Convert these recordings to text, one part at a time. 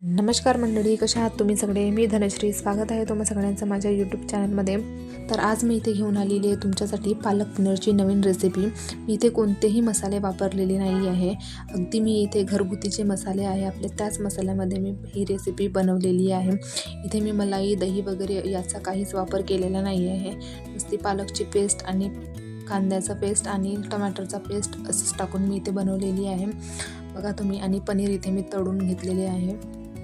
नमस्कार मंडळी, कशा आहात तुम्ही सगळे. मी धनश्री. स्वागत आहे तुम्हा सगळ्यांचं माझ्या यूट्यूब चॅनलमध्ये. तर आज मी इथे घेऊन आलेली आहे तुमच्यासाठी पालक पनीरची नवीन रेसिपी. मी इथे कोणतेही मसाले वापरलेले नाही आहे. अगदी मी इथे घरगुती जे मसाले आहे आपले त्याच मसाल्यामध्ये मी ही रेसिपी बनवलेली आहे. इथे मी मलाई, दही वगैरे याचा काहीच वापर केलेला नाही आहे. नुसती पालकची पेस्ट आणि कांद्याचा पेस्ट आणि टमाटरचा पेस्ट असंच टाकून मी इथे बनवलेली आहे. बघा तुम्ही. आणि पनीर इथे मी तळून घेतलेले आहे.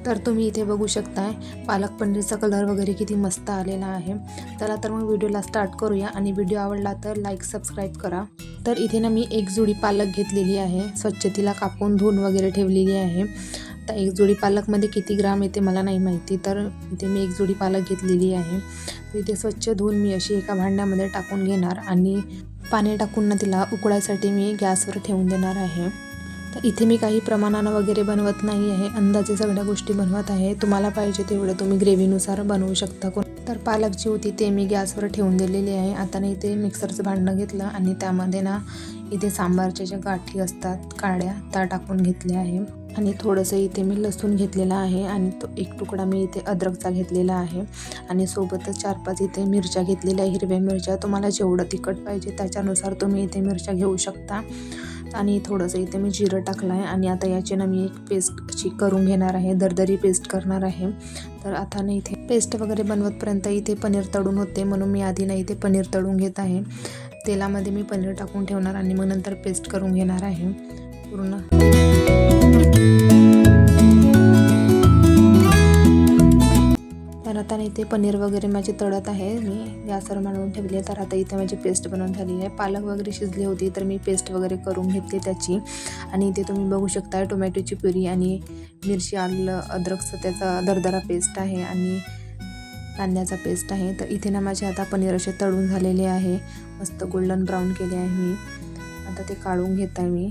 तर तुम्ही इथे बघू शकताय पालक पनीरचा कलर वगैरे किती मस्त आलेला आहे. चला तर मग व्हिडिओला स्टार्ट करूया. आणि व्हिडिओ आवडला तर लाईक सबस्क्राईब करा. तर इथे ना मी एक जोडी पालक घेतलेली आहे. स्वच्छ तिला कापून धुवून वगैरे ठेवलेली आहे. तर एक जोडी पालकमध्ये किती ग्राम येते मला नाही माहिती. तर इथे मी एक जोडी पालक घेतलेली आहे. तर इथे स्वच्छ धुवून मी अशी एका भांड्यामध्ये टाकून घेणार आणि पाणी टाकून ना तिला उकळायसाठी मी गॅसवर ठेवून देणार आहे. तर इथे मी काही प्रमाणानं वगैरे बनवत नाही आहे. अंदाजे सगळ्या गोष्टी बनवत आहे. तुम्हाला पाहिजे तेवढं तुम्ही ग्रेव्हीनुसार बनवू शकता. तर पालक जी होती ते मी गॅसवर ठेवून दिलेली आहे. आता ना इथे मिक्सरचं भांडं घेतलं आणि त्यामध्ये ना इथे सांबारच्या ज्या गाठी असतात काळ्या त्या टाकून घेतल्या आहे. आणि थोडंसं इथे मी लसूण घेतलेला आहे आणि तो एक तुकडा मी इथे अद्रकचा घेतलेला आहे. आणि सोबतच 4-5 इथे मिरच्या घेतलेल्या, हिरव्या मिरच्या. तुम्हाला जेवढं तिखट पाहिजे त्याच्यानुसार तुम्ही इथे मिरच्या घेऊ शकता. आणि थोडंसं इथे मी जिरं टाकलं आहे. आणि आता याची ना मी एक पेस्ट अशी करून घेणार आहे, दरदरी पेस्ट करणार आहे. तर आता ना इथे पेस्ट वगैरे बनवतपर्यंत इथे पनीर तळून होते, म्हणून मी आधी ना इथे पनीर तळून घेत आहे. तेलामध्ये मी पनीर टाकून ठेवणार आणि मग नंतर पेस्ट करून घेणार आहे पूर्ण. तर आता इथे पनीर वगैरे माझे तळत आहे. मी गॅसवर मांडून ठेवली आहे. तर आता इथे माझी पेस्ट बनवून झाली आहे. पालक वगैरे शिजली होती तर मी पेस्ट वगैरे करून घेतली त्याची. आणि इथे तुम्ही बघू शकता टोमॅटोची प्युरी आणि मिरची, आलं, अद्रकचं त्याचा दरदरा पेस्ट आहे आणि कांद्याचा पेस्ट आहे. तर इथे ना माझे आता पनीर असे तळून झालेले आहे. मस्त गोल्डन ब्राऊन केले आहे मी. आता ते काढून घेत आहे मी.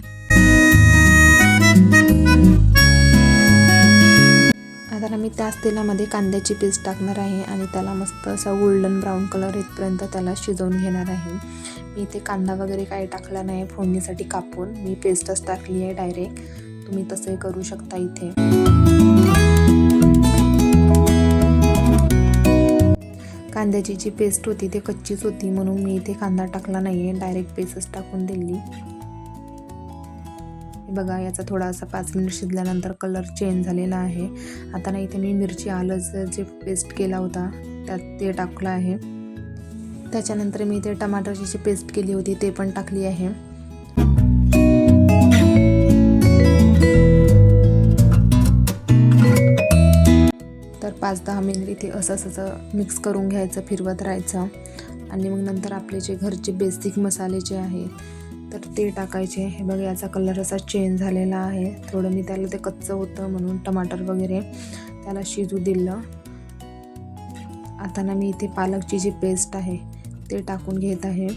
आता ना मी त्याच तेलामध्ये कांद्याची पेस्ट टाकणार आहे आणि त्याला मस्त असा गोल्डन ब्राऊन कलर येतपर्यंत त्याला शिजवून घेणार आहे. मी इथे कांदा वगैरे काही टाकला नाही फोडणीसाठी कापून. मी पेस्टच टाकली आहे डायरेक्ट. तुम्ही तसंही करू शकता इथे. कांद्याची जी पेस्ट होती ती कच्चीच होती म्हणून मी इथे कांदा टाकला नाही आहे, डायरेक्ट पेस्टच टाकून दिली. बघा याचा थोडासा 5 मिनिट शिजल्यानंतर कलर चेंज झालेला आहे. आता ना इथे मी मिरची, आलं जे पेस्ट केला होता त्यात ते टाकलं आहे. त्याच्यानंतर मी इथे टमाटरची जी पेस्ट केली होती ते पण टाकली आहे. तर 5-10 मिनिट इथे असं मिक्स करून घ्यायचं, फिरवत राहायचं. आणि मग नंतर आपले जे घरचे बेसिक मसाले जे आहेत तर ते टाकायचे. हे बघा याचा कलर असा चेंज झालेला आहे. थोडं मी त्याला ते कच्चं होतं म्हणून टमाटर वगैरे त्याला शिजू दिलं. आता ना मी इथे पालकची जी पेस्ट आहे ते टाकून घेत आहे.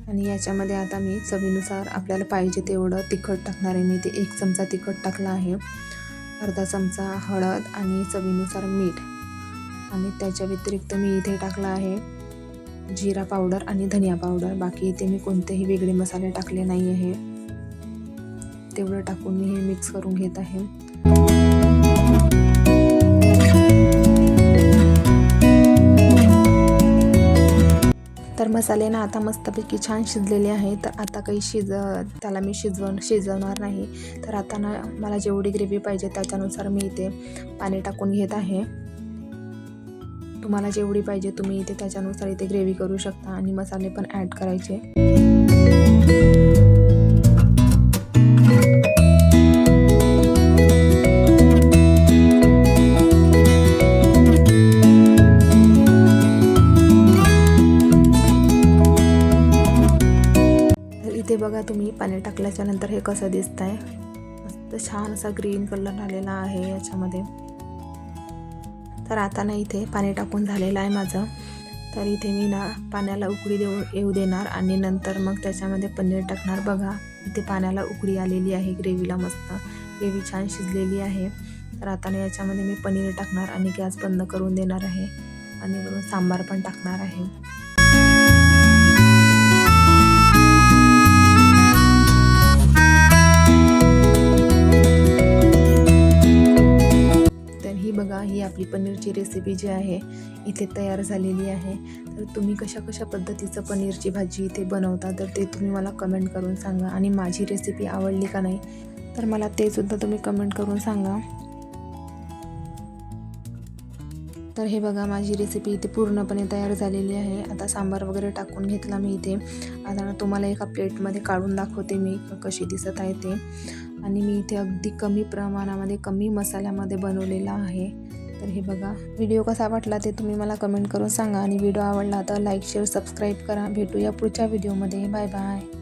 आणि याच्यामध्ये आता मी चवीनुसार आपल्याला पाहिजे तेवढं तिखट टाकणार आहे. मी इथे 1 चमचा तिखट टाकला आहे, अर्धा चमचा हळद आणि चवीनुसार मीठ. आणि त्याच्या व्यतिरिक्त मी इथे टाकला आहे जिरा पावडर आणि धनिया पावडर. बाकी इथे मी कोणतेही वेगळे मसाले टाकले नाही आहे. तेवढं टाकून मी हे मिक्स करून घेत आहे. तर मसाले ना आता मस्तपैकी छान शिजलेले आहे. तर आता काही त्याला मी शिजवणार नाही. तर आता ना मला जेवढी ग्रेव्ही पाहिजे त्याच्यानुसार मी इथे पाणी टाकून घेत आहे. तुम्हाला जेवढी पाहिजे तुम्ही इथे त्याच्यानुसार इथे ग्रेव्ही करू शकता आणि मसाले पण ॲड करायचे. इथे बघा तुम्ही पाणी टाकल्याच्या नंतर हे कसं दिसत आहे. मस्त छान असा ग्रीन कलर आलेला आहे याच्यामध्ये. तर आता ना इथे पाणी टाकून झालेलं आहे माझं. तर इथे मी ना पाण्याला उकळी येऊ देणार आणि नंतर मग त्याच्यामध्ये पनीर टाकणार. बघा इथे पाण्याला उकळी आलेली आहे. ग्रेव्हीला मस्त ग्रेव्ही छान शिजलेली आहे. तर आता ना याच्यामध्ये मी पनीर टाकणार आणि गॅस बंद करून देणार आहे. आणि वरून सांबार पण टाकणार आहे. तर ही बघा, ही आपली पनीरची रेसिपी जी आहे इथे तयार झालेली आहे. तर तुम्ही कशा पद्धतीचं पनीरची भाजी इथे बनवता तर ते तुम्ही मला कमेंट करून सांगा. आणि माझी रेसिपी आवडली का नाही तर मला ते सुद्धा तुम्ही कमेंट करून सांगा. तर हे बघा, माझी रेसिपी इथे पूर्णपणे तयार झालेली आहे. आता सांबार वगैरे टाकून घेतला मी इथे. आता तुम्हाला एका प्लेटमध्ये काढून दाखवते मी कशी दिसत आहे ते. आणि मी इथे अगदी कमी प्रमाणामध्ये कमी मसाल्यामध्ये बनवलेला आहे. तर हे बघा, व्हिडिओ कसा वाटला ते तुम्ही मला कमेंट करून सांगा. आणि व्हिडिओ आवडला तर लाईक शेअर सबस्क्राईब करा. भेटूया पुढच्या व्हिडिओमध्ये. Bye bye.